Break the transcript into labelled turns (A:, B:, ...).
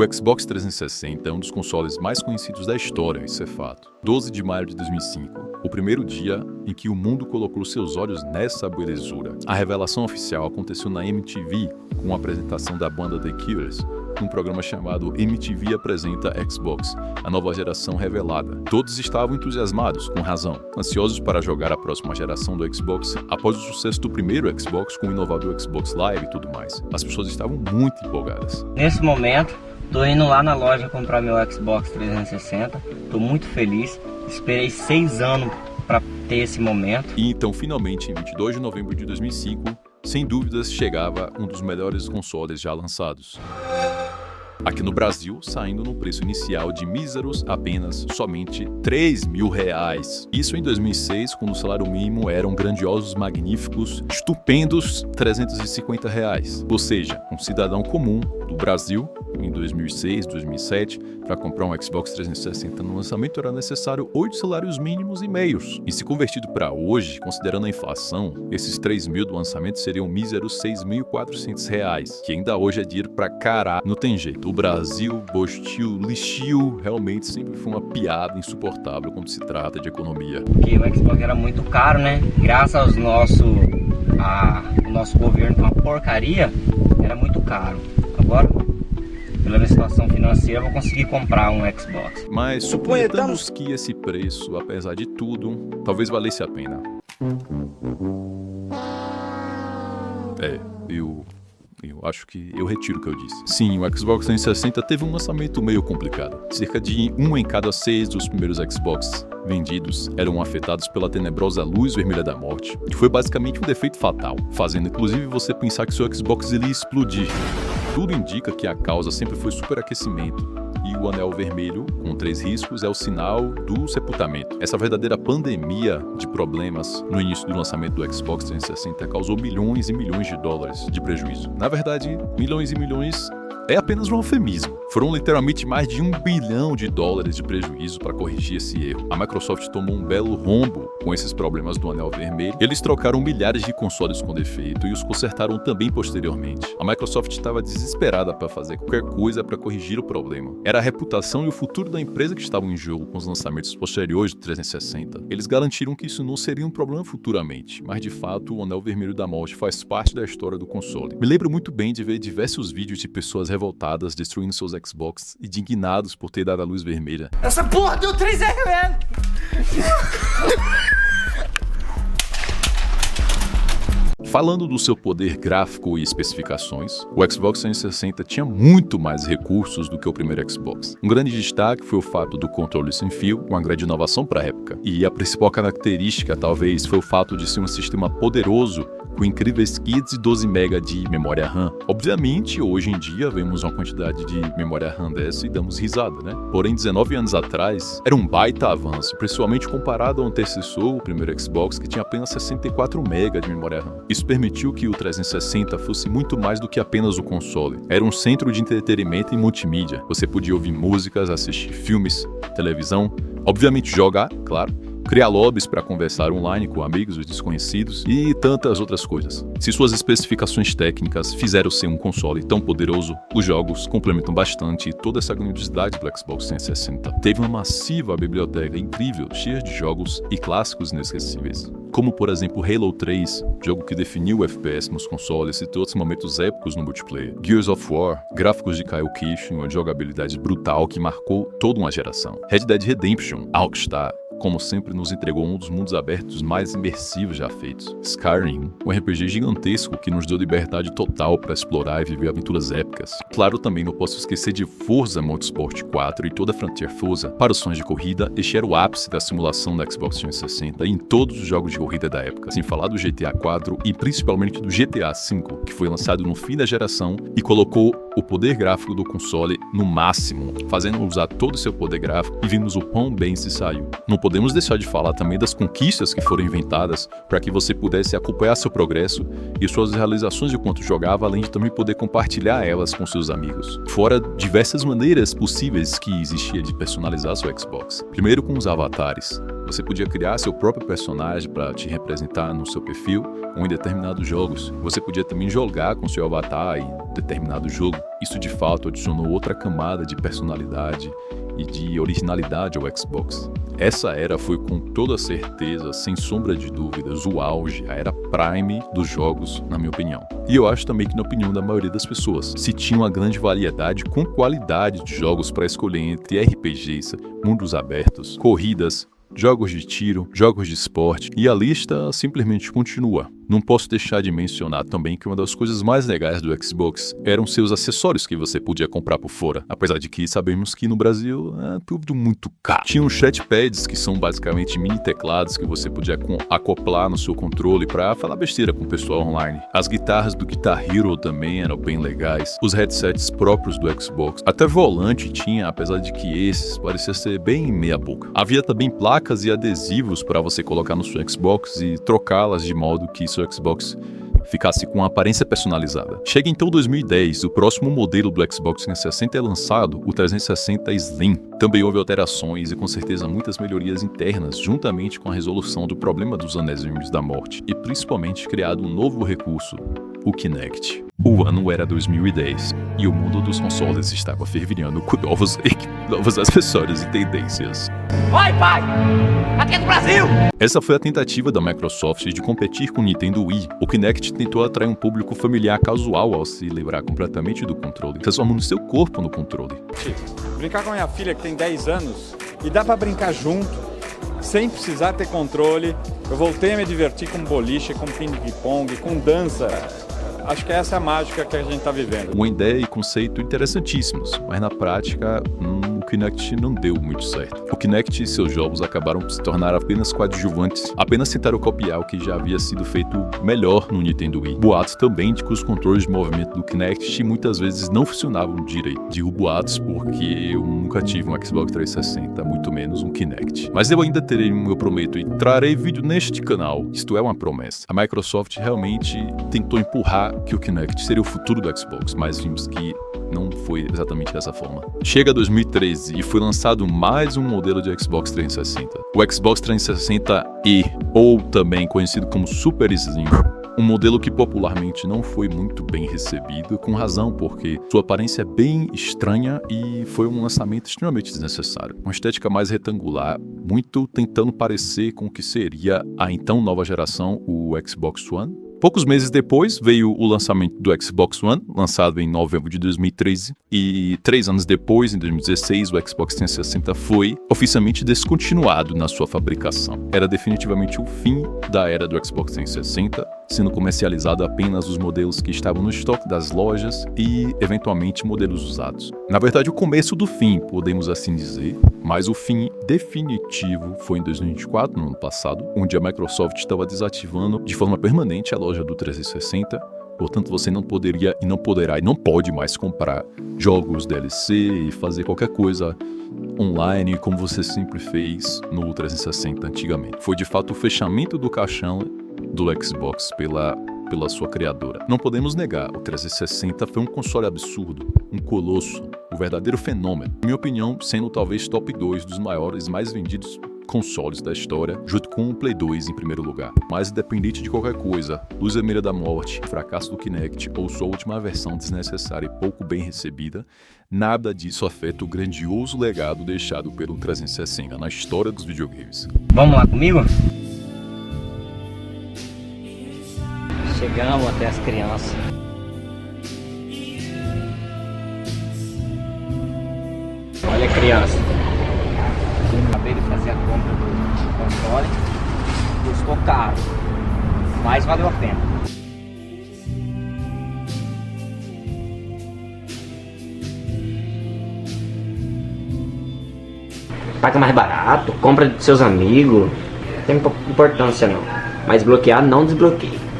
A: O Xbox 360 é um dos consoles mais conhecidos da história, isso é fato. 12 de maio de 2005, o primeiro dia em que o mundo colocou seus olhos nessa belezura. A revelação oficial aconteceu na MTV, com a apresentação da banda The Killers, num programa chamado MTV Apresenta Xbox, a nova geração revelada. Todos estavam entusiasmados, com razão, ansiosos para jogar a próxima geração do Xbox após o sucesso do primeiro Xbox com o inovador Xbox Live e tudo mais. As pessoas estavam muito empolgadas.
B: Nesse momento, tô indo lá na loja comprar meu Xbox 360, tô muito feliz, esperei 6 anos para ter esse momento.
A: E então, finalmente, em 22 de novembro de 2005, sem dúvidas, chegava um dos melhores consoles já lançados. Aqui no Brasil, saindo num preço inicial de míseros apenas somente R$3.000. Isso em 2006, quando o salário mínimo eram grandiosos, magníficos, estupendos R$350. Ou seja, um cidadão comum do Brasil, em 2006, 2007, para comprar um Xbox 360 no lançamento era necessário 8 salários mínimos e meios. E se convertido para hoje, considerando a inflação, esses 3.000 do lançamento seriam míseros R$6.400, que ainda hoje é dinheiro pra caralho. Não tem jeito. O Brasil, bostil, lixio, realmente sempre foi uma piada insuportável quando se trata de economia.
B: Porque o Xbox era muito caro, né? Graças ao nosso governo, uma porcaria, era muito caro. Agora, pela minha situação financeira, eu vou conseguir comprar um Xbox.
A: Mas suponhamos que esse preço, apesar de tudo, talvez valesse a pena. Eu acho que eu retiro o que eu disse. Sim, o Xbox 360 teve um lançamento meio complicado. Cerca de 1 em cada 6 dos primeiros Xbox vendidos eram afetados pela tenebrosa luz vermelha da morte, que foi basicamente um defeito fatal, fazendo inclusive você pensar que seu Xbox iria explodir. Tudo indica que a causa sempre foi superaquecimento, e o anel vermelho, com 3 riscos, é o sinal do sepultamento. Essa verdadeira pandemia de problemas no início do lançamento do Xbox 360 causou milhões e milhões de dólares de prejuízo. Na verdade, milhões e milhões é apenas um eufemismo. Foram literalmente mais de $1 bilhão de prejuízo para corrigir esse erro. A Microsoft tomou um belo rombo com esses problemas do anel vermelho. Eles trocaram milhares de consoles com defeito e os consertaram também posteriormente. A Microsoft estava desesperada para fazer qualquer coisa para corrigir o problema. Era a reputação e o futuro da empresa que estavam em jogo com os lançamentos posteriores do 360. Eles garantiram que isso não seria um problema futuramente, mas de fato o anel vermelho da morte faz parte da história do console. Me lembro muito bem de ver diversos vídeos de pessoas revoltadas destruindo seus Xbox e indignados por ter dado a luz vermelha.
C: Essa porra deu 3 RMN!
A: Falando do seu poder gráfico e especificações, o Xbox 360 tinha muito mais recursos do que o primeiro Xbox. Um grande destaque foi o fato do controle sem fio, uma grande inovação para a época. E a principal característica, talvez, foi o fato de ser um sistema poderoso com incríveis 512 MB de memória RAM. Obviamente, hoje em dia, vemos uma quantidade de memória RAM dessa e damos risada, né? Porém, 19 anos atrás, era um baita avanço, principalmente comparado ao antecessor, o primeiro Xbox, que tinha apenas 64 MB de memória RAM. Isso permitiu que o 360 fosse muito mais do que apenas o console. Era um centro de entretenimento e multimídia. Você podia ouvir músicas, assistir filmes, televisão, obviamente jogar, claro, criar lobbies para conversar online com amigos e desconhecidos e tantas outras coisas. Se suas especificações técnicas fizeram ser um console tão poderoso, os jogos complementam bastante toda essa grandiosidade do Xbox 360. Teve uma massiva biblioteca incrível, cheia de jogos e clássicos inesquecíveis, como por exemplo Halo 3, jogo que definiu o FPS nos consoles e outros momentos épicos no multiplayer. Gears of War, gráficos de Kyle Kishin, uma jogabilidade brutal que marcou toda uma geração. Red Dead Redemption, a Rockstar, como sempre, nos entregou um dos mundos abertos mais imersivos já feitos. Skyrim, um RPG gigantesco que nos deu liberdade total para explorar e viver aventuras épicas. Claro, também não posso esquecer de Forza Motorsport 4 e toda a Frontier Forza. Para os fãs de corrida, este era o ápice da simulação da Xbox 360 em todos os jogos de corrida da época, sem falar do GTA 4 e principalmente do GTA 5, que foi lançado no fim da geração e colocou o poder gráfico do console no máximo, fazendo usar todo o seu poder gráfico, e vimos o quão bem se saiu. Não podemos deixar de falar também das conquistas que foram inventadas para que você pudesse acompanhar seu progresso e suas realizações enquanto jogava, além de também poder compartilhar elas com seus amigos. Fora diversas maneiras possíveis que existia de personalizar seu Xbox. Primeiro com os avatares. Você podia criar seu próprio personagem para te representar no seu perfil ou em determinados jogos. Você podia também jogar com seu avatar em determinado jogo. Isso de fato adicionou outra camada de personalidade e de originalidade ao Xbox. Essa era foi com toda certeza, sem sombra de dúvidas, o auge, a era prime dos jogos, na minha opinião. E eu acho também que na opinião da maioria das pessoas, se tinha uma grande variedade com qualidade de jogos para escolher entre RPGs, mundos abertos, corridas, jogos de tiro, jogos de esporte, e a lista simplesmente continua. Não posso deixar de mencionar também que uma das coisas mais legais do Xbox eram seus acessórios que você podia comprar por fora, apesar de que sabemos que no Brasil é tudo muito caro. Tinha os chatpads, que são basicamente mini teclados que você podia acoplar no seu controle para falar besteira com o pessoal online. As guitarras do Guitar Hero também eram bem legais, os headsets próprios do Xbox, até volante tinha, apesar de que esses pareciam ser bem meia boca. Havia também placas e adesivos para você colocar no seu Xbox e trocá-las de modo que seu Xbox ficasse com uma aparência personalizada. Chega então 2010, o próximo modelo do Xbox 360 é lançado, o 360 Slim. Também houve alterações e com certeza muitas melhorias internas, juntamente com a resolução do problema dos anéis da morte, e principalmente criado um novo recurso, o Kinect. O ano era 2010 e o mundo dos consoles estava fervilhando com novos acessórios e tendências.
C: Oi, pai! Aqui é do Brasil!
A: Essa foi a tentativa da Microsoft de competir com o Nintendo Wii. O Kinect tentou atrair um público familiar casual ao se livrar completamente do controle, transformando seu corpo no controle.
D: Brincar com a minha filha que tem 10 anos e dá pra brincar junto, sem precisar ter controle. Eu voltei a me divertir com boliche, com ping-pong, com dança. Acho que essa é a mágica que a gente está vivendo.
A: Uma ideia e conceito interessantíssimos, mas na prática o Kinect não deu muito certo. O Kinect e seus jogos acabaram por se tornar apenas coadjuvantes, apenas tentaram copiar o que já havia sido feito melhor no Nintendo Wii. Boatos também de que os controles de movimento do Kinect muitas vezes não funcionavam direito. Digo boatos porque eu nunca tive um Xbox 360, muito menos um Kinect. Mas eu ainda terei, eu prometo, e trarei vídeo neste canal. Isto é uma promessa. A Microsoft realmente tentou empurrar que o Kinect seria o futuro do Xbox, mas vimos que não foi exatamente dessa forma. Chega 2013 e foi lançado mais um modelo de Xbox 360. O Xbox 360e, ou também conhecido como Super Slim. Um modelo que popularmente não foi muito bem recebido, com razão, porque sua aparência é bem estranha e foi um lançamento extremamente desnecessário. Uma estética mais retangular, muito tentando parecer com o que seria a então nova geração, o Xbox One. Poucos meses depois veio o lançamento do Xbox One, lançado em novembro de 2013, e 3 anos depois, em 2016, o Xbox 360 foi oficialmente descontinuado na sua fabricação. Era definitivamente o fim da era do Xbox 360, sendo comercializado apenas os modelos que estavam no estoque das lojas e, eventualmente, modelos usados. Na verdade, o começo do fim, podemos assim dizer, mas o fim definitivo foi em 2024, no ano passado, onde a Microsoft estava desativando de forma permanente a loja do 360, portanto você não poderia e não poderá e não pode mais comprar jogos DLC e fazer qualquer coisa online como você sempre fez no 360 antigamente. Foi de fato o fechamento do caixão do Xbox pela sua criadora. Não podemos negar, o 360 foi um console absurdo, um colosso, um verdadeiro fenômeno. Em minha opinião, sendo talvez top 2 dos maiores e mais vendidos consoles da história, junto com o Play 2 em primeiro lugar. Mas independente de qualquer coisa, Luz Vermelha da Morte, fracasso do Kinect ou sua última versão desnecessária e pouco bem recebida, nada disso afeta o grandioso legado deixado pelo 360 na história dos videogames.
B: Vamos lá comigo? Chegamos até as crianças. Olha, criança. Acabei de fazer a compra do console. Custou caro, mas valeu a pena. Paga mais barato, compra de seus amigos. Não tem importância não. Mas bloquear não desbloqueia.